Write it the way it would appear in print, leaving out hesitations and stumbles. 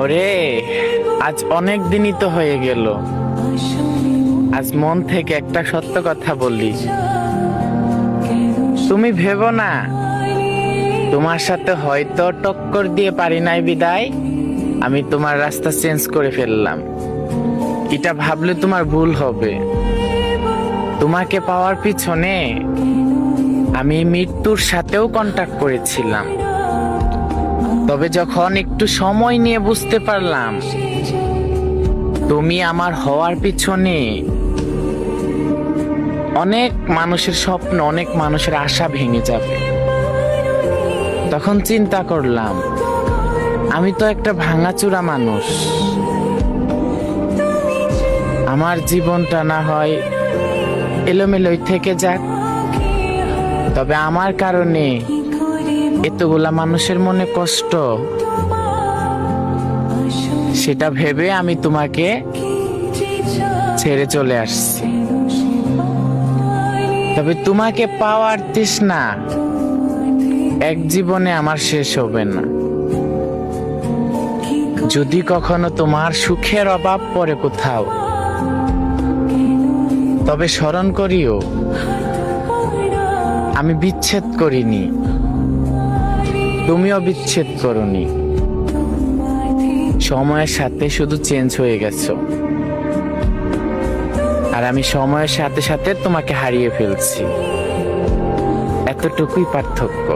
ওরে, আজ অনেক দিনই তো হয়ে গেল। আজ মন থেকে একটা সত্য কথা বললি। তুমি ভেবো না, তোমার সাথে হয়তো টক্কর দিয়ে পারি নাই বিদায় আমি তোমার রাস্তা চেঞ্জ করে ফেললাম। এটা ভাবলে তোমার ভুল হবে। তোমাকে পাওয়ার পিছনে আমি মৃত্যুর সাথেও কন্টাক্ট করেছিলাম, তবে যখন একটু সময় নিয়ে বুঝতে পারলাম তুমি আমার হওয়ার পিছনে অনেক মানুষের স্বপ্ন, অনেক মানুষের আশা ভেঙে যাবে, তখন চিন্তা করলাম আমি তো একটা ভাঙাচোরা মানুষ। আমার জীবনটা না হয় এলোমেলোই থেকে যাক, তবে আমার কারণে এতগুলা মানুষের মনে কষ্ট, সেটা ভেবে আমি তোমাকে ছেড়ে চলে আসছি। তবে তোমাকে পাওয়ার তৃষ্ণা এক জীবনে আমার শেষ হবে না। যদি কখনো তোমার সুখের অভাব পড়ে কোথাও, তবে স্মরণ করিও আমি বিচ্ছেদ করিনি, তুমিও বিচ্ছেদ করনি। সময়ের সাথে শুধু চেঞ্জ হয়ে গেছো, আর আমি সময়ের সাথে সাথে তোমাকে হারিয়ে ফেলছি। এতটুকুই পার্থক্য।